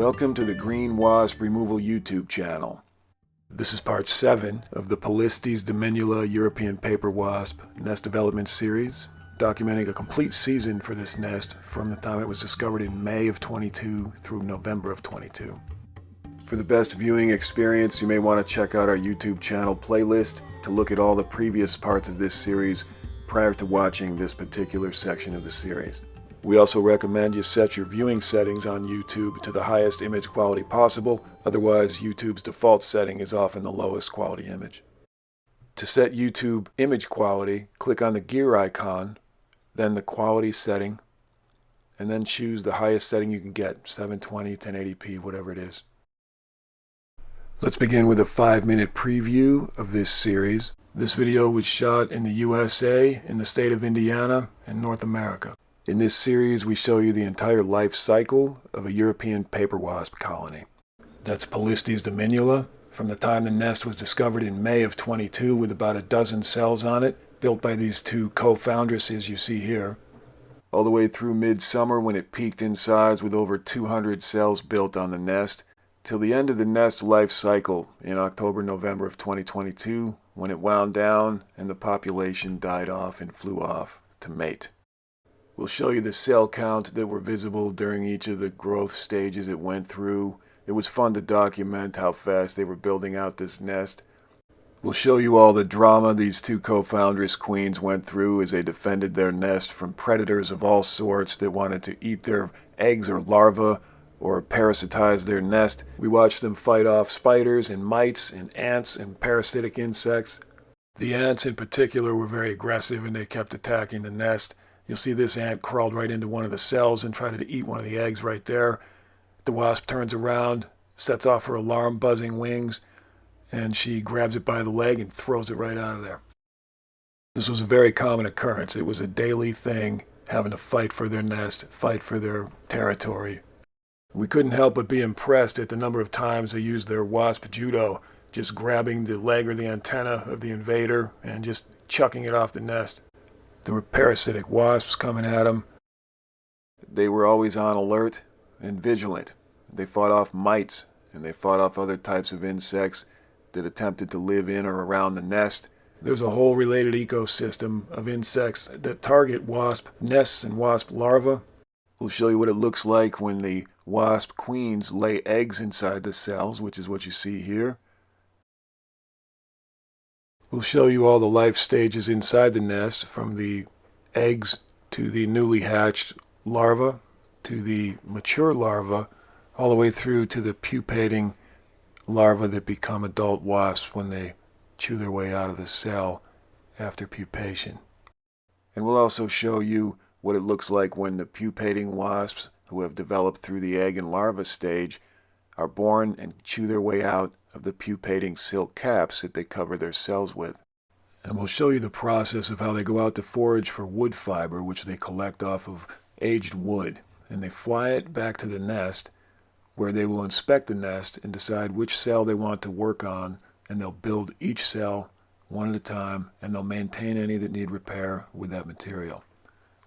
Welcome to the Green Wasp Removal YouTube channel. This is part 7 of the Polistes Dominula European Paper Wasp Nest Development Series, documenting a complete season for this nest from the time it was discovered in May of 22 through November of 22. For the best viewing experience, you may want to check out our YouTube channel playlist to look at all the previous parts of this series prior to watching this particular section of the series. We also recommend you set your viewing settings on YouTube to the highest image quality possible, otherwise YouTube's default setting is often the lowest quality image. To set YouTube image quality, click on the gear icon, then the quality setting, and then choose the highest setting you can get, 720, 1080p, whatever it is. Let's begin with a 5-minute preview of this series. This video was shot in the USA, in the state of Indiana, and North America. In this series, we show you the entire life cycle of a European paper wasp colony. That's Polistes Dominula, from the time the nest was discovered in May of 22 with about a dozen cells on it, built by these two co-foundresses you see here, all the way through midsummer when it peaked in size with over 200 cells built on the nest, till the end of the nest life cycle in October-November of 2022, when it wound down and the population died off and flew off to mate. We'll show you the cell count that were visible during each of the growth stages it went through. It was fun to document how fast they were building out this nest. We'll show you all the drama these two co-foundress queens went through as they defended their nest from predators of all sorts that wanted to eat their eggs or larvae or parasitize their nest. We watched them fight off spiders and mites and ants and parasitic insects. The ants in particular were very aggressive and they kept attacking the nest. You'll see this ant crawled right into one of the cells and tried to eat one of the eggs right there. The wasp turns around, sets off her alarm buzzing wings, and she grabs it by the leg and throws it right out of there. This was a very common occurrence. It was a daily thing, having to fight for their nest, fight for their territory. We couldn't help but be impressed at the number of times they used their wasp judo, just grabbing the leg or the antenna of the invader and just chucking it off the nest. There were parasitic wasps coming at them. They were always on alert and vigilant. They fought off mites and they fought off other types of insects that attempted to live in or around the nest. There's a whole related ecosystem of insects that target wasp nests and wasp larvae. We'll show you what it looks like when the wasp queens lay eggs inside the cells, which is what you see here. We'll show you all the life stages inside the nest, from the eggs to the newly hatched larva, to the mature larva, all the way through to the pupating larvae that become adult wasps when they chew their way out of the cell after pupation. And we'll also show you what it looks like when the pupating wasps, who have developed through the egg and larva stage, are born and chew their way out of the pupating silk caps that they cover their cells with. And we'll show you the process of how they go out to forage for wood fiber, which they collect off of aged wood, and they fly it back to the nest, where they will inspect the nest and decide which cell they want to work on, and they'll build each cell one at a time, and they'll maintain any that need repair with that material.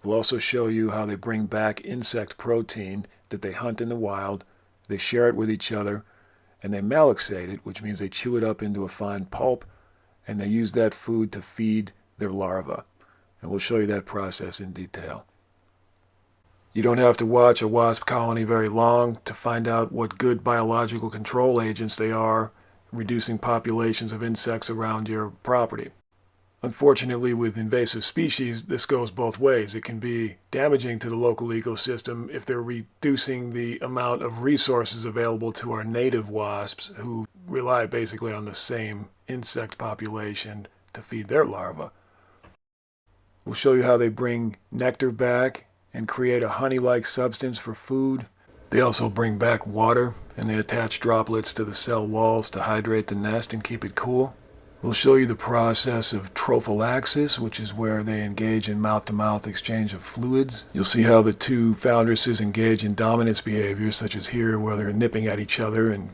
We'll also show you how they bring back insect protein that they hunt in the wild, they share it with each other, and they malaxate it, which means they chew it up into a fine pulp, and they use that food to feed their larvae. And we'll show you that process in detail. You don't have to watch a wasp colony very long to find out what good biological control agents they are, reducing populations of insects around your property. Unfortunately, with invasive species, this goes both ways. It can be damaging to the local ecosystem if they're reducing the amount of resources available to our native wasps, who rely basically on the same insect population to feed their larvae. We'll show you how they bring nectar back and create a honey-like substance for food. They also bring back water, and they attach droplets to the cell walls to hydrate the nest and keep it cool. We'll show you the process of Trophallaxis, which is where they engage in mouth-to-mouth exchange of fluids. You'll see how the two foundresses engage in dominance behaviors, such as here, where they're nipping at each other and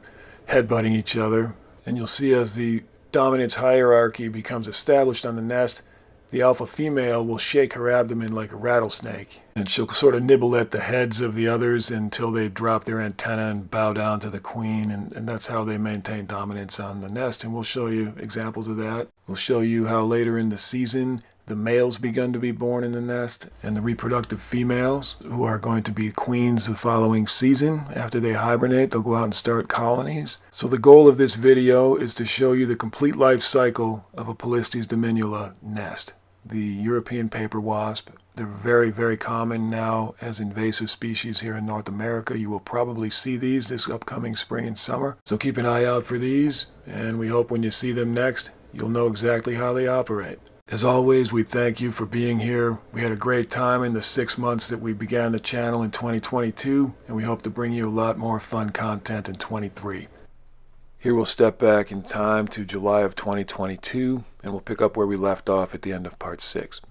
headbutting each other. And you'll see as the dominance hierarchy becomes established on the nest, The alpha female will shake her abdomen like a rattlesnake, and she'll sort of nibble at the heads of the others until they drop their antenna and bow down to the queen, and that's how they maintain dominance on the nest. And we'll show you examples of that. We'll show you how later in the season the males begun to be born in the nest, and the reproductive females who are going to be queens the following season. After they hibernate, they'll go out and start colonies. So the goal of this video is to show you the complete life cycle of a Polistes Dominula nest. The European paper wasp. They're very, very common now as invasive species here in North America. You will probably see these this upcoming spring and summer. So keep an eye out for these, and we hope when you see them next, you'll know exactly how they operate. As always, we thank you for being here. We had a great time in the 6 months that we began the channel in 2022, and we hope to bring you a lot more fun content in 23. Here we'll step back in time to July of 2022, and we'll pick up where we left off at the end of part 6.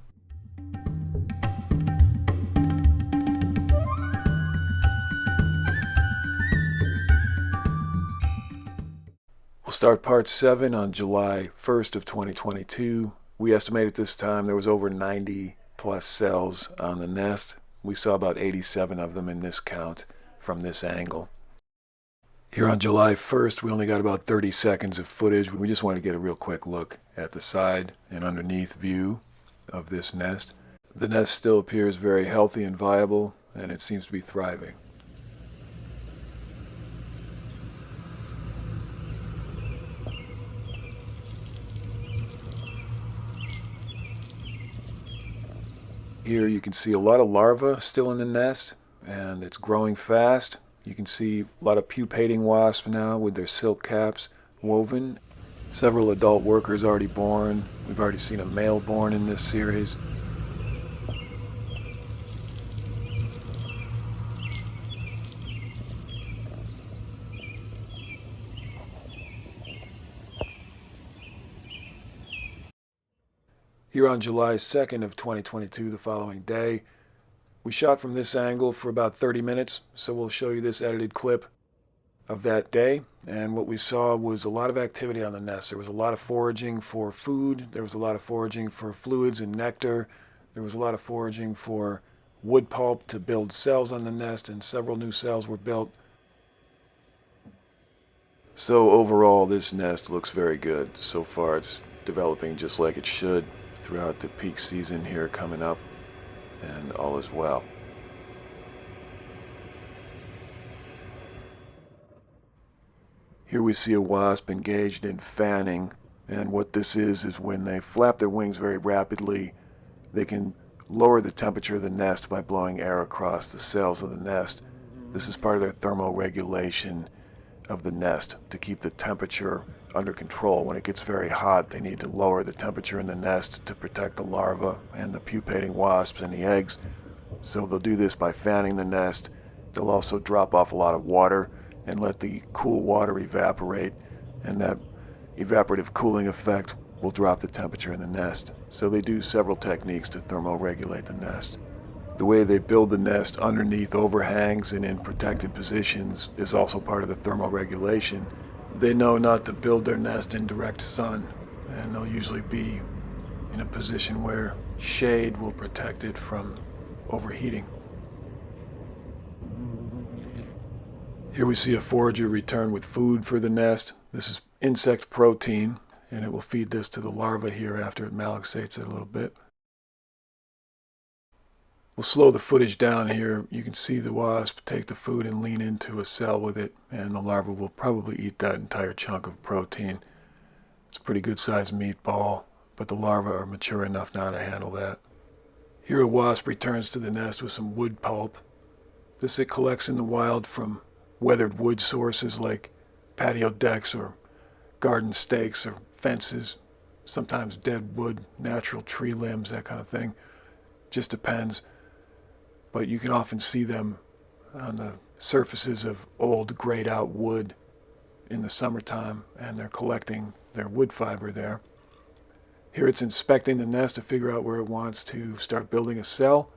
We'll start part 7 on July 1st of 2022. We estimate at this time there was over 90 plus cells on the nest. We saw about 87 of them in this count from this angle. Here on July 1st, we only got about 30 seconds of footage. We just wanted to get a real quick look at the side and underneath view of this nest. The nest still appears very healthy and viable, and it seems to be thriving. Here you can see a lot of larvae still in the nest, and it's growing fast. You can see a lot of pupating wasps now with their silk caps woven. Several adult workers already born. We've already seen a male born in this series. Here on July 2nd of 2022, the following day, we shot from this angle for about 30 minutes, so we'll show you this edited clip of that day. And what we saw was a lot of activity on the nest. There was a lot of foraging for food. There was a lot of foraging for fluids and nectar. There was a lot of foraging for wood pulp to build cells on the nest, and several new cells were built. So overall, this nest looks very good. So far, it's developing just like it should throughout the peak season here coming up, and all is well. Here we see a wasp engaged in fanning, and what this is when they flap their wings very rapidly, they can lower the temperature of the nest by blowing air across the cells of the nest. This is part of their thermoregulation of the nest to keep the temperature under control. When it gets very hot, they need to lower the temperature in the nest to protect the larvae and the pupating wasps and the eggs. So they'll do this by fanning the nest. They'll also drop off a lot of water and let the cool water evaporate, and that evaporative cooling effect will drop the temperature in the nest. So they do several techniques to thermoregulate the nest. The way they build the nest underneath overhangs and in protected positions is also part of the thermoregulation. They know not to build their nest in direct sun, and they'll usually be in a position where shade will protect it from overheating. Here we see a forager return with food for the nest. This is insect protein, and it will feed this to the larva here after it malaxates it a little bit. We'll slow the footage down here. You can see the wasp take the food and lean into a cell with it, and the larva will probably eat that entire chunk of protein. It's a pretty good sized meatball, but the larvae are mature enough now to handle that. Here a wasp returns to the nest with some wood pulp. This it collects in the wild from weathered wood sources like patio decks or garden stakes or fences, sometimes dead wood, natural tree limbs, that kind of thing. Just depends. But you can often see them on the surfaces of old grayed out wood in the summertime, and they're collecting their wood fiber there. Here it's inspecting the nest to figure out where it wants to start building a cell.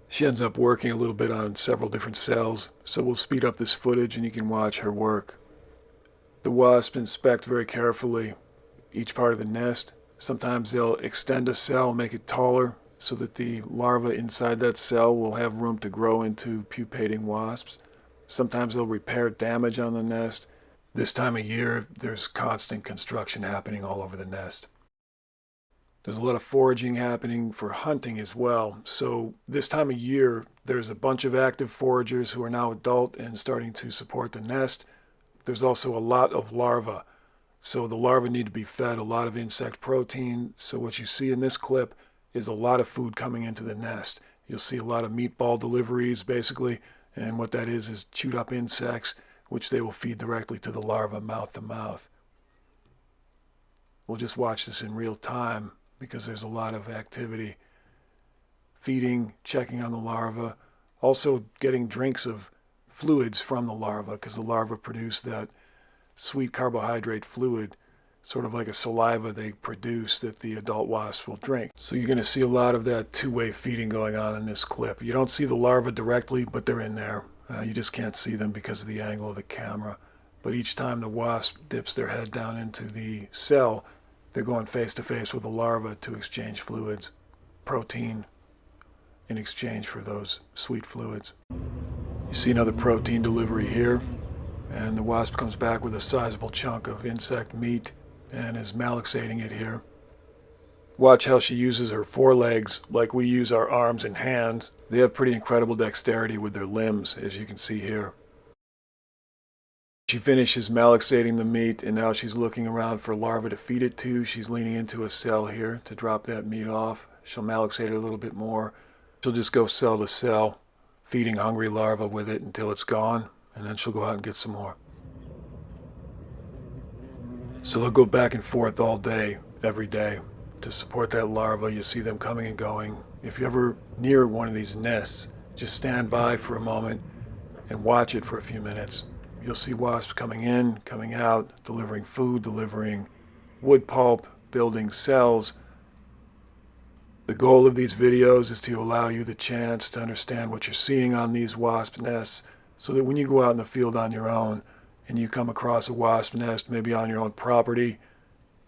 She ends up working a little bit on several different cells, so we'll speed up this footage and you can watch her work. The wasp inspects very carefully each part of the nest, Sometimes they'll extend a cell, make it taller, so that the larva inside that cell will have room to grow into pupating wasps. Sometimes they'll repair damage on the nest. This time of year, there's constant construction happening all over the nest. There's a lot of foraging happening for hunting as well. So this time of year, there's a bunch of active foragers who are now adult and starting to support the nest. There's also a lot of larvae. So the larvae need to be fed a lot of insect protein. So what you see in this clip is a lot of food coming into the nest. You'll see a lot of meatball deliveries, basically. And what that is chewed up insects, which they will feed directly to the larva mouth to mouth. We'll just watch this in real time because there's a lot of activity. Feeding, checking on the larva, also getting drinks of fluids from the larva because the larva produce that sweet carbohydrate fluid, sort of like a saliva they produce that the adult wasps will drink. So you're going to see a lot of that two-way feeding going on in this clip. You don't see the larvae directly, but they're in there. You just can't see them because of the angle of the camera. But each time the wasp dips their head down into the cell, they're going face to face with the larva to exchange fluids, protein in exchange for those sweet fluids. You see another protein delivery here, and the wasp comes back with a sizable chunk of insect meat and is malaxating it here. Watch how she uses her forelegs like we use our arms and hands. They have pretty incredible dexterity with their limbs, as you can see here. She finishes malaxating the meat, and now she's looking around for larvae to feed it to. She's leaning into a cell here to drop that meat off. She'll malaxate it a little bit more. She'll just go cell to cell, feeding hungry larvae with it until it's gone, and then she'll go out and get some more. So they'll go back and forth all day, every day, to support that larva. You see them coming and going. If you're ever near one of these nests, just stand by for a moment and watch it for a few minutes. You'll see wasps coming in, coming out, delivering food, delivering wood pulp, building cells. The goal of these videos is to allow you the chance to understand what you're seeing on these wasp nests, so that when you go out in the field on your own and you come across a wasp nest, maybe on your own property,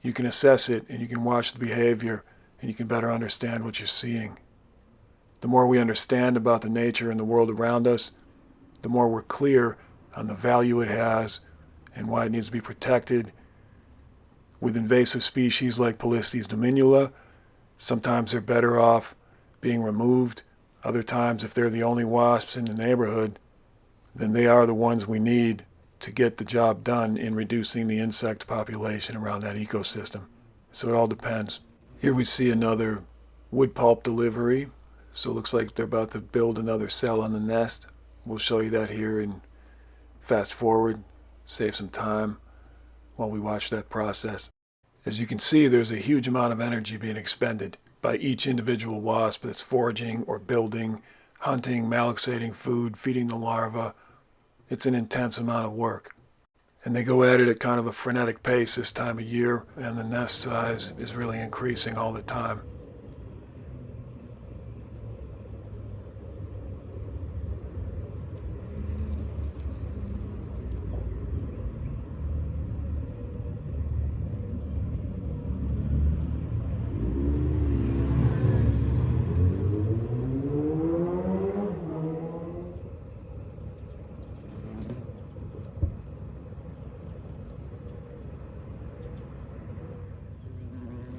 you can assess it and you can watch the behavior and you can better understand what you're seeing. The more we understand about the nature and the world around us, the more we're clear on the value it has and why it needs to be protected. With invasive species like Polistes Dominula, sometimes they're better off being removed. Other times, if they're the only wasps in the neighborhood, then they are the ones we need to get the job done in reducing the insect population around that ecosystem. So it all depends. Here we see another wood pulp delivery. So it looks like they're about to build another cell on the nest. We'll show you that here and fast forward, save some time while we watch that process. As you can see, there's a huge amount of energy being expended by each individual wasp that's foraging or building, hunting, malaxating food, feeding the larva. It's an intense amount of work. And they go at it at kind of a frenetic pace this time of year, and the nest size is really increasing all the time.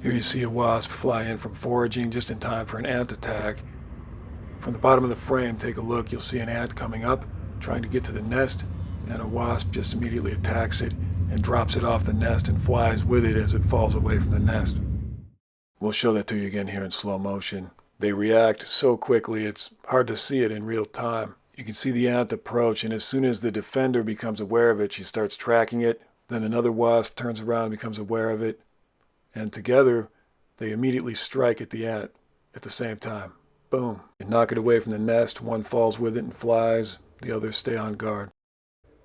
Here you see a wasp fly in from foraging just in time for an ant attack. From the bottom of the frame, take a look, you'll see an ant coming up, trying to get to the nest, and a wasp just immediately attacks it and drops it off the nest and flies with it as it falls away from the nest. We'll show that to you again here in slow motion. They react so quickly, it's hard to see it in real time. You can see the ant approach, and as soon as the defender becomes aware of it, she starts tracking it. Then another wasp turns around and becomes aware of it. And together, they immediately strike at the ant at the same time. Boom. They knock it away from the nest. One falls with it and flies. The others stay on guard.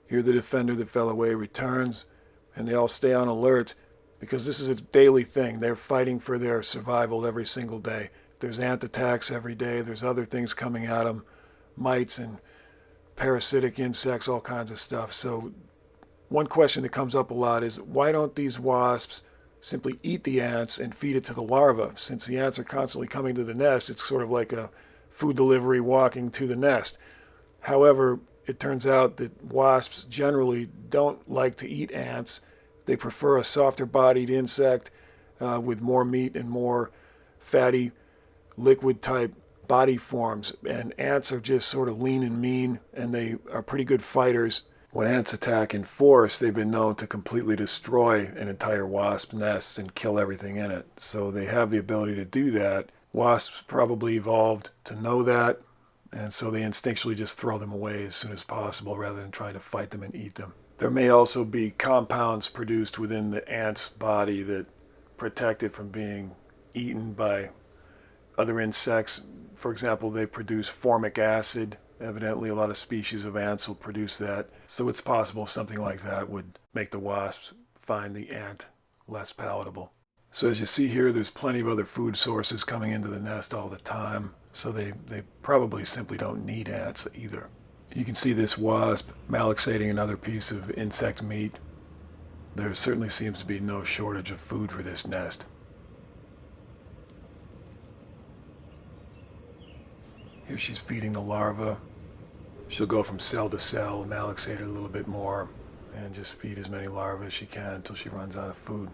Here the defender that fell away returns, and they all stay on alert because this is a daily thing. They're fighting for their survival every single day. There's ant attacks every day. There's other things coming at them, mites and parasitic insects, all kinds of stuff. So one question that comes up a lot is, why don't these wasps simply eat the ants and feed it to the larvae. Since the ants are constantly coming to the nest, it's sort of like a food delivery walking to the nest. However, it turns out that wasps generally don't like to eat ants. They prefer a softer bodied insect with more meat and more fatty liquid type body forms. And ants are just sort of lean and mean, and they are pretty good fighters. When ants attack in force, they've been known to completely destroy an entire wasp nest and kill everything in it. So they have the ability to do that. Wasps probably evolved to know that, and so they instinctually just throw them away as soon as possible rather than trying to fight them and eat them. There may also be compounds produced within the ant's body that protect it from being eaten by other insects. For example, they produce formic acid. Evidently, a lot of species of ants will produce that. So it's possible something like that would make the wasps find the ant less palatable. So as you see here, there's plenty of other food sources coming into the nest all the time. So they probably simply don't need ants either. You can see this wasp malaxating another piece of insect meat. There certainly seems to be no shortage of food for this nest. Here she's feeding the larva. She'll go from cell to cell, malaxate it a little bit more, and just feed as many larvae as she can until she runs out of food.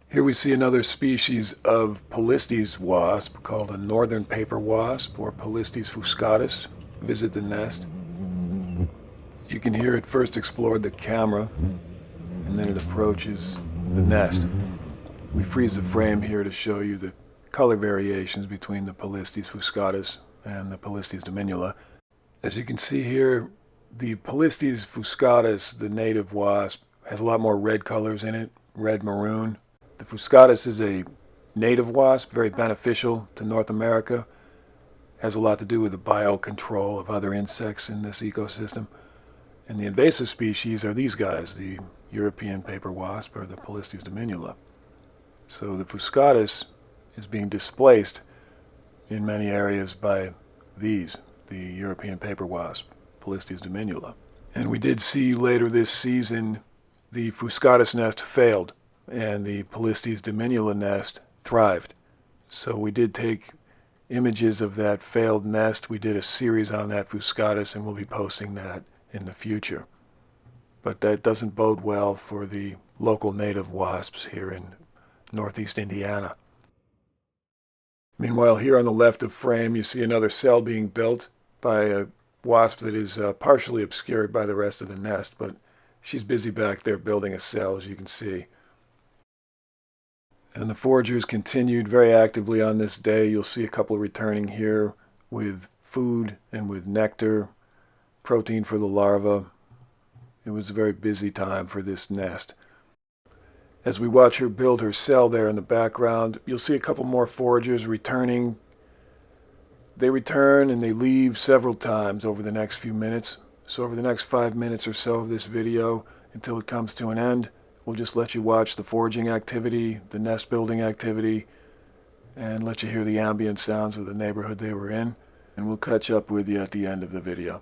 Here we see another species of Polistes wasp called a northern paper wasp, or Polistes Fuscatus, visit the nest. You can hear it first explore the camera, and then it approaches the nest. We freeze the frame here to show you the color variations between the Polistes Fuscatus and the Polistes Dominula. As you can see here, the Polistes Fuscatus, the native wasp, has a lot more red colors in it, red-maroon. The Fuscatus is a native wasp, very beneficial to North America. Has a lot to do with the biocontrol of other insects in this ecosystem. And the invasive species are these guys, the European paper wasp, or the Polistes Dominula. So the Fuscatus is being displaced in many areas by these, the European paper wasp, Polistes Dominula. And we did see later this season the Fuscatus nest failed, and the Polistes Dominula nest thrived. So we did take images of that failed nest. We did a series on that Fuscatus, and we'll be posting that in the future. But that doesn't bode well for the local native wasps here in northeast Indiana. Meanwhile, here on the left of frame, you see another cell being built by a wasp that is partially obscured by the rest of the nest, but she's busy back there building a cell, as you can see. And the foragers continued very actively on this day. You'll see a couple returning here with food and with nectar, protein for the larvae. It was a very busy time for this nest. As we watch her build her cell there in the background, you'll see a couple more foragers returning. They return and they leave several times over the next few minutes. So over the next 5 minutes or so of this video, until it comes to an end, we'll just let you watch the foraging activity, the nest building activity, and let you hear the ambient sounds of the neighborhood they were in. And we'll catch up with you at the end of the video.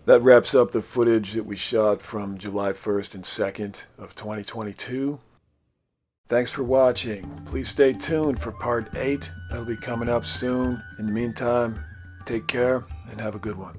That wraps up the footage that we shot from July 1st and 2nd of 2022. Thanks for watching. Please stay tuned for part 8. That'll be coming up soon. In the meantime, take care and have a good one.